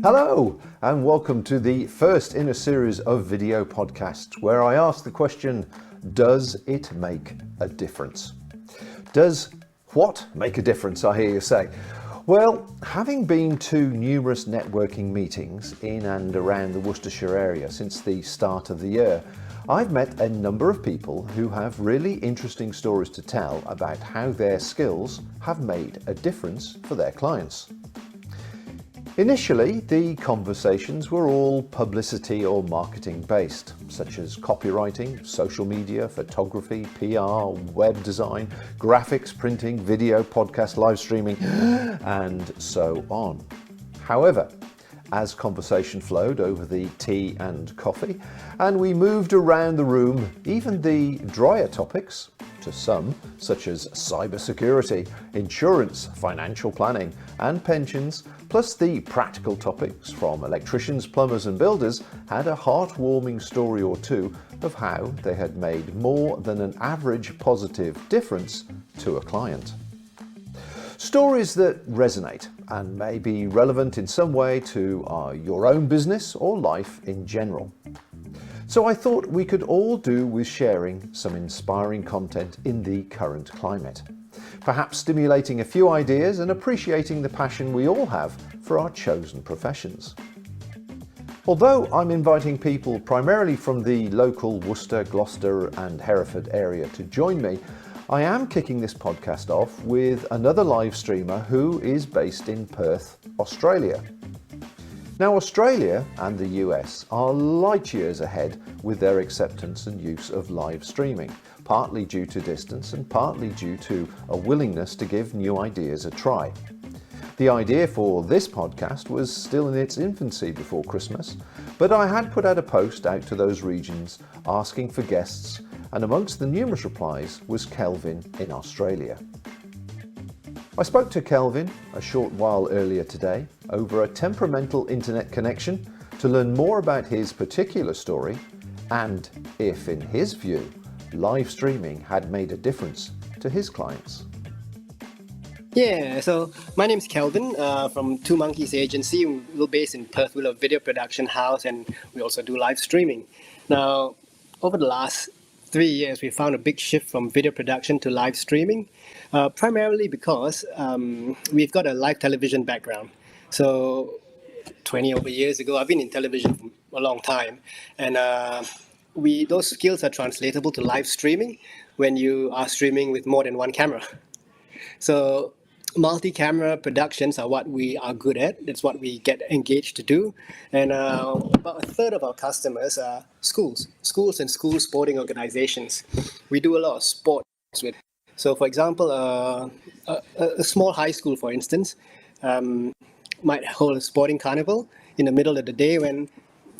Hello and welcome to the first in a series of video podcasts where I ask the question, does it make a difference? Does what make a difference, I hear you say? Well, having been to numerous networking meetings in and around the Worcestershire area since the start of the year, I've met a number of people who have really interesting stories to tell about how their skills have made a difference for their clients. Initially, the conversations were all publicity or marketing based, such as copywriting, social media, photography, PR, web design, graphics, printing, video, podcast, live streaming, and so on. However, as conversation flowed over the tea and coffee, and we moved around the room, even the drier topics, to some, such as cybersecurity, insurance, financial planning, and pensions, plus the practical topics from electricians, plumbers, and builders, had a heartwarming story or two of how they had made more than an average positive difference to a client. Stories that resonate and may be relevant in some way to your own business or life in general. So I thought we could all do with sharing some inspiring content in the current climate. Perhaps stimulating a few ideas and appreciating the passion we all have for our chosen professions. Although I'm inviting people primarily from the local Worcester, Gloucester and Hereford area to join me, I am kicking this podcast off with another live streamer who is based in Perth, Australia. Now, Australia and the US are light years ahead with their acceptance and use of live streaming, partly due to distance and partly due to a willingness to give new ideas a try. The idea for this podcast was still in its infancy before Christmas, but I had put out a post out to those regions asking for guests, and amongst the numerous replies was Kelvin in Australia. I spoke to Kelvin a short while earlier today over a temperamental internet connection to learn more about his particular story and if, in his view, live streaming had made a difference to his clients. Yeah, so my name is Kelvin from Two Monkeys Agency. We're based in Perth. We're a video production house and we also do live streaming. Now, over the last 3 years, we found a big shift from video production to live streaming, primarily because we've got a live television background. So 20 over years ago, I've been in television for a long time, and those skills are translatable to live streaming when you are streaming with more than one camera. So multi-camera productions are what we are good at. It's what we get engaged to do. And about a third of our customers are schools and school sporting organizations. We do a lot of sports with. So for example, a small high school, for instance, might hold a sporting carnival in the middle of the day when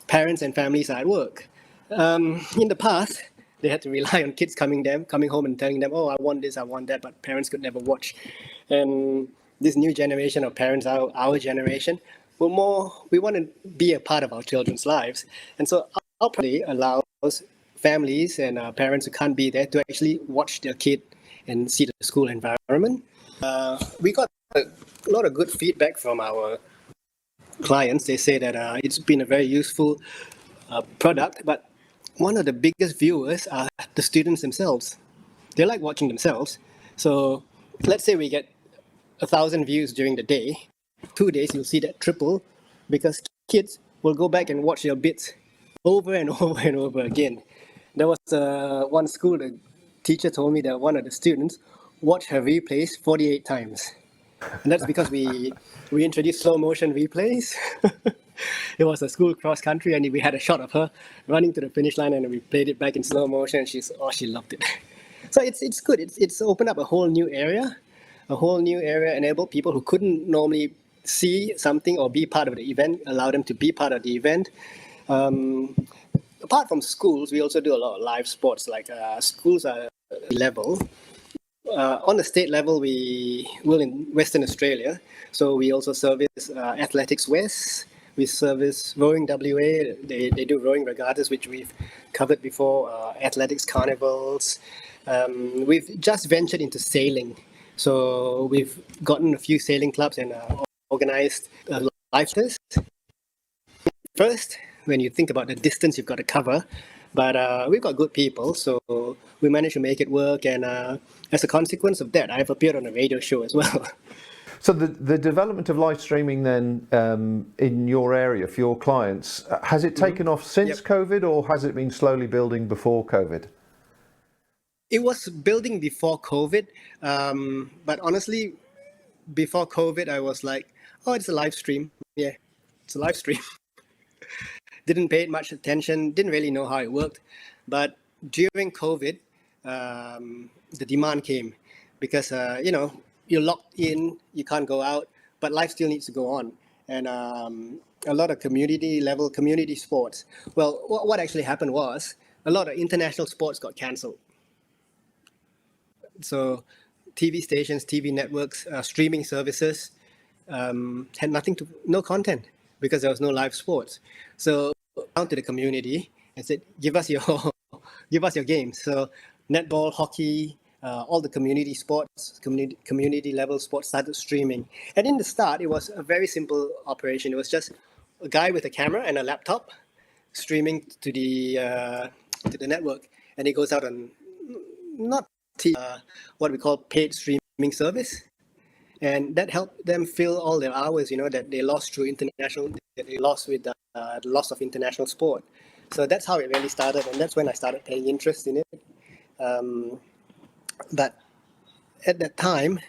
parents and families are at work. In the past, they had to rely on kids coming home and telling them, oh, I want this, I want that, but parents could never watch. And this new generation of parents, our generation, we want to be a part of our children's lives. And so our play allows families and parents who can't be there to actually watch their kid and see the school environment. We got a lot of good feedback from our clients. They say that it's been a very useful product, but one of the biggest viewers are the students themselves. They like watching themselves. So let's say we get 1,000 views during the day. 2 days, you'll see that triple because kids will go back and watch their bits over and over and over again. There was one school, the teacher told me that one of the students watched her replays 48 times. And that's because we introduced slow motion replays. It was a school cross country, and we had a shot of her running to the finish line, and we played it back in slow motion. And she loved it. So it's good. It's opened up a whole new area, enabled people who couldn't normally see something or be part of the event, allow them to be part of the event. Apart from schools, we also do a lot of live sports. Like schools are level. On the state level, we're in Western Australia, so we also service Athletics West. We service Rowing WA. They do rowing regattas, which we've covered before, athletics carnivals. We've just ventured into sailing. So we've gotten a few sailing clubs and organized live test. first when you think about the distance you've got to cover. But we've got good people, so we managed to make it work. And as a consequence of that, I've appeared on a radio show as well. So the development of live streaming then in your area for your clients, has it taken off since COVID, or has it been slowly building before COVID? It was building before COVID, but honestly, before COVID, I was like, oh, it's a live stream. Yeah, it's a live stream. Didn't pay it much attention, didn't really know how it worked. But during COVID, the demand came because, you're locked in, you can't go out, but life still needs to go on. And a lot of community sports. Well, what actually happened was a lot of international sports got cancelled. So TV stations, TV networks, streaming services had no content because there was no live sports. So down to the community and said, give us your games. So netball, hockey, all the community sports, community level sports started streaming. And in the start, it was a very simple operation. It was just a guy with a camera and a laptop streaming to the network, and it goes out on not what we call paid streaming service, and that helped them fill all their hours, that they lost through that they lost with the loss of international sport. So that's how it really started, and that's when I started paying interest in it. But at that time,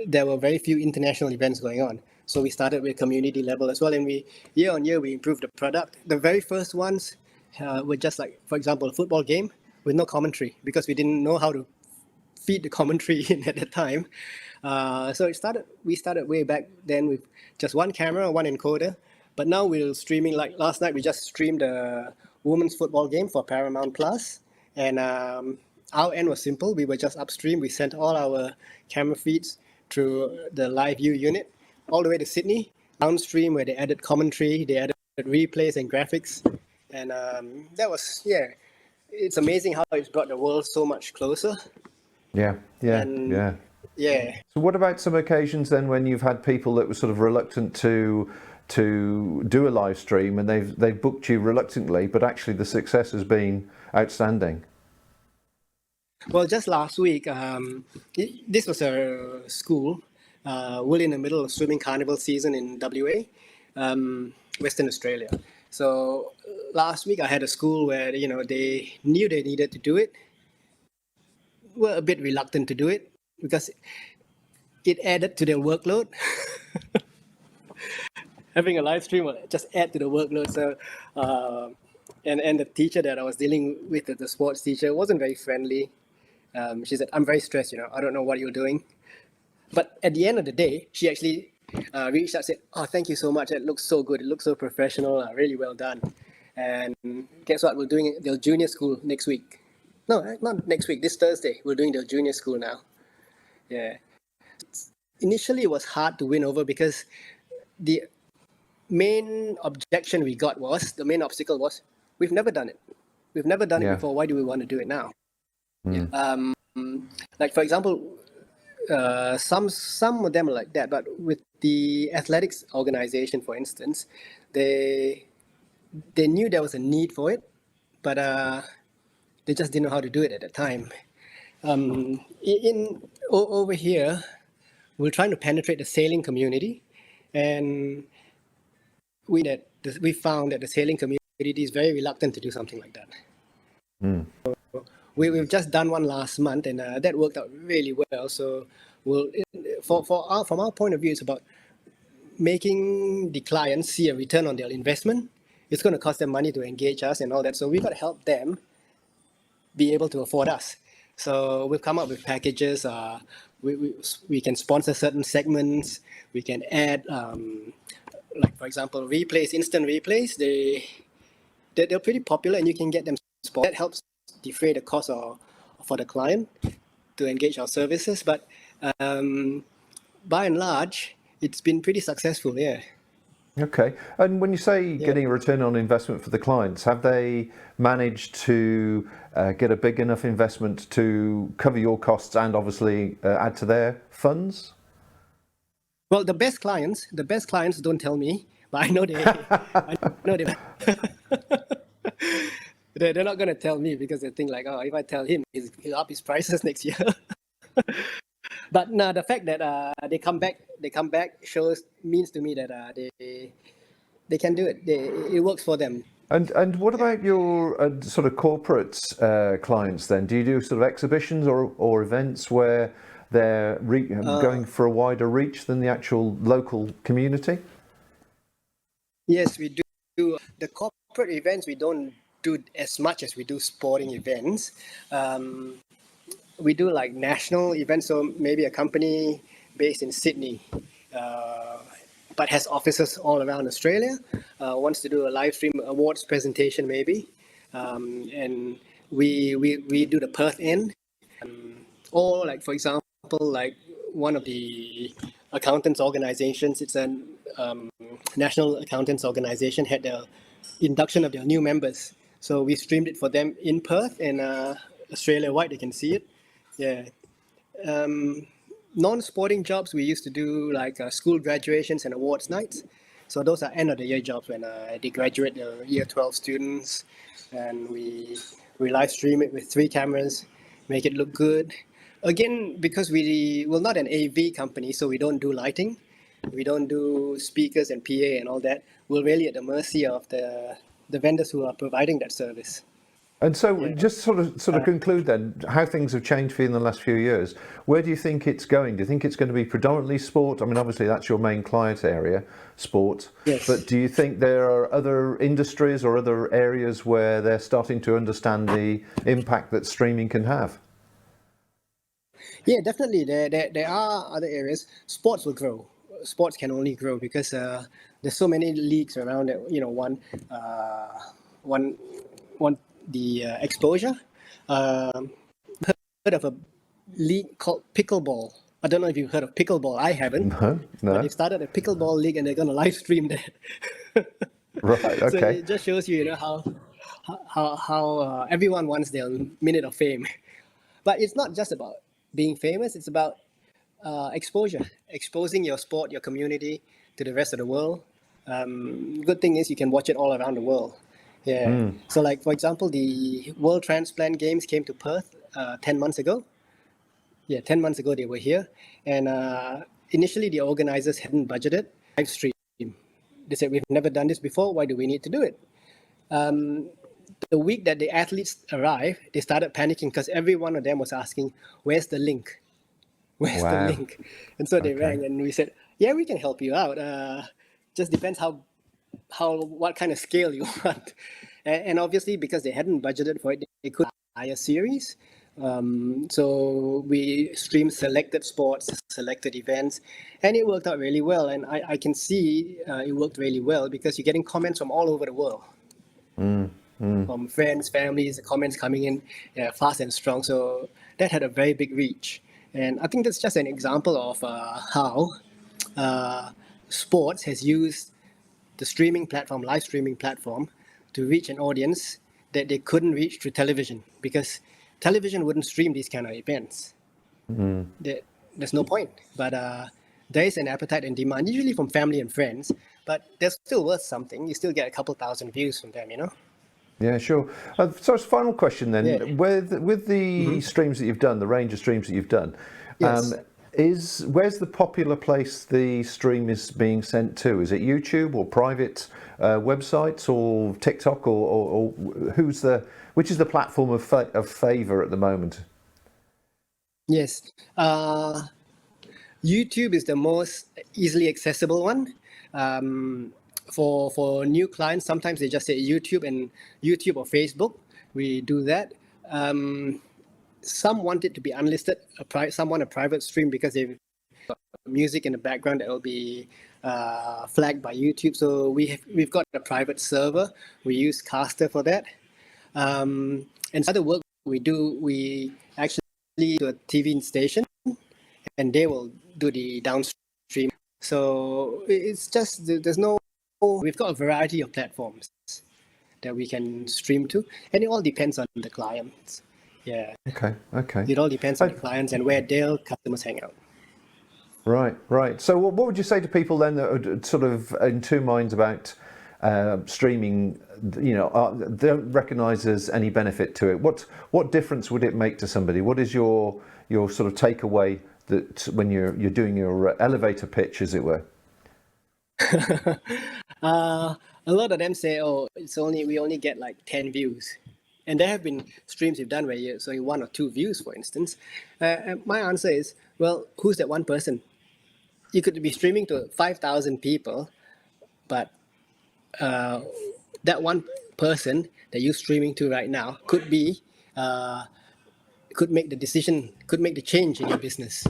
there were very few international events going on. So we started with community level as well, and year on year we improved the product. The very first ones were just like, for example, a football game with no commentary, because we didn't know how to feed the commentary in at the time. So we started way back then with just one camera, one encoder. But now we're streaming, like last night we just streamed a women's football game for Paramount Plus. And our end was simple. We were just upstream. We sent all our camera feeds through the live view unit all the way to Sydney, downstream where they added commentary, they added replays and graphics. And that was, it's amazing how it's brought the world so much closer. Yeah. So what about some occasions then when you've had people that were sort of reluctant to do a live stream, and they've booked you reluctantly, but actually the success has been outstanding? Well, just last week, this was a school. We're in the middle of swimming carnival season in WA, Western Australia. So last week I had a school where they knew they needed to do it, were a bit reluctant to do it because it added to their workload. Having a live stream will just add to the workload. So, and the teacher that I was dealing with, the sports teacher, wasn't very friendly. She said, "I'm very stressed. I don't know what you're doing." But at the end of the day, she actually reached out and said, "Oh, thank you so much. It looks so good. It looks so professional. Really well done." And guess what? We're doing their junior school next week. No, not next week. This Thursday, we're doing their junior school now. Yeah. Initially, it was hard to win over because the main obstacle was, we've never done it. We've never done it before. Why do we want to do it now? Like, for example, some of them are like that, but with the athletics organization, for instance, they knew there was a need for it, but they just didn't know how to do it at the time. Over here, we're trying to penetrate the sailing community, and we found that the sailing community is very reluctant to do something like that. So we've just done one last month, and that worked out really well. So from our point of view, it's about making the clients see a return on their investment. It's going to cost them money to engage us and all that. So we've got to help them be able to afford us. So we've come up with packages. We can sponsor certain segments. We can add, like, for example, replays, instant replays. They're pretty popular, and you can get them sponsored. That helps defray the cost for the client to engage our services. But by and large, it's been pretty successful. Yeah. Okay. And when you say getting a return on investment for the clients, have they managed to get a big enough investment to cover your costs and obviously add to their funds? Well, the best clients don't tell me but I know I know they, they're not going to tell me because they think like, oh, if I tell him, he'll up his prices next year. But no, the fact that they come back means to me that they can do it. It works for them. And what about your sort of corporate clients then? Do you do sort of exhibitions or events where they're going for a wider reach than the actual local community? Yes, we do. The corporate events, we don't do as much as we do sporting events. We do like national events, so maybe a company based in Sydney, but has offices all around Australia, wants to do a live stream awards presentation maybe, and we do the Perth end, or like for example, like one of the accountants organizations, it's a national accountants organization, had the induction of their new members, so we streamed it for them in Perth, and Australia wide they can see it. Yeah. Non-sporting jobs, we used to do like school graduations and awards nights. So those are end of the year jobs when they graduate the year 12 students, and we live stream it with 3 cameras, make it look good. Again, because we're not an AV company, so we don't do lighting, we don't do speakers and PA and all that. We're really at the mercy of the vendors who are providing that service. And so, just sort of conclude then how things have changed for you in the last few years. Where do you think it's going? Do you think it's going to be predominantly sport? I mean, obviously that's your main client area, sport. Yes. But do you think there are other industries or other areas where they're starting to understand the impact that streaming can have? Yeah, definitely. There are other areas. Sports will grow. Sports can only grow because there's so many leagues around it. You know, one the exposure. Heard of a league called pickleball? I don't know if you've heard of pickleball. I haven't. No. But they started a pickleball league and they're going to live stream that. Right. Okay. So it just shows you, how everyone wants their minute of fame. But it's not just about being famous. It's about exposure, exposing your sport, your community to the rest of the world. Good thing is you can watch it all around the world. Yeah. So like, for example, the World Transplant Games came to Perth 10 months ago. Yeah, 10 months ago they were here. And initially the organizers hadn't budgeted live stream. They said, we've never done this before. Why do we need to do it? The week that the athletes arrived, they started panicking because every one of them was asking, where's the link? Where's the link? And so they rang and we said, yeah, we can help you out. Just depends what kind of scale you want. And obviously, because they hadn't budgeted for it, they could hire a series. So we streamed selected sports, selected events, and it worked out really well. And I can see it worked really well because you're getting comments from all over the world. From friends, families, comments coming in fast and strong. So that had a very big reach. And I think that's just an example of how sports has used the streaming platform, live streaming platform, to reach an audience that they couldn't reach through television, because television wouldn't stream these kind of events. There's no point. But there is an appetite and demand, usually from family and friends, but they're still worth something. You still get a couple thousand views from them, Yeah, sure. So, final question then: with the streams that you've done, the range of streams that you've done, where's the popular place the stream is being sent to? Is it YouTube or private websites or TikTok or which is the platform of favour at the moment? Yes, YouTube is the most easily accessible one. For new clients, sometimes they just say YouTube or Facebook. We do that. Some want it to be unlisted. Some want a private stream because they've got music in the background that will be flagged by YouTube. So we've got a private server. We use Caster for that. And other work we do, we actually do a TV station, and they will do the downstream. So it's just we've got a variety of platforms that we can stream to, and it all depends on the clients. Yeah. Okay. It all depends on the clients and where their customers hang out. Right, right. So what would you say to people then that are sort of in two minds about streaming, don't recognise there's any benefit to it? What difference would it make to somebody? What is your sort of takeaway that when you're doing your elevator pitch, as it were? A lot of them say, "Oh, we only get like 10 views," and there have been streams we've done where it's only 1 or 2 views, for instance. And my answer is, well, who's that one person? You could be streaming to 5,000 people, but that one person that you're streaming to right now could make the decision, could make the change in your business.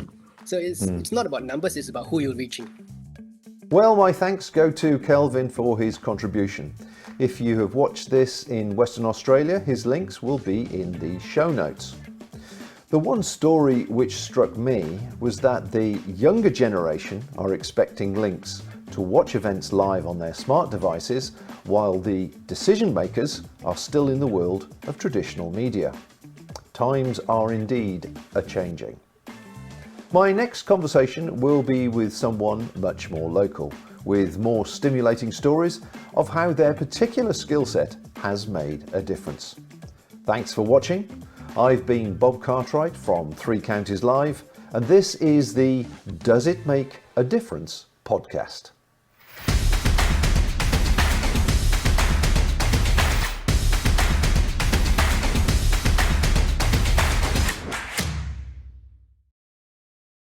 So it's not about numbers; it's about who you're reaching. Well, my thanks go to Kelvin for his contribution. If you have watched this in Western Australia, his links will be in the show notes. The one story which struck me was that the younger generation are expecting links to watch events live on their smart devices, while the decision makers are still in the world of traditional media. Times are indeed a-changing. My next conversation will be with someone much more local, with more stimulating stories of how their particular skill set has made a difference. Thanks for watching. I've been Bob Cartwright from Three Counties Live, and this is the Does It Make a Difference podcast.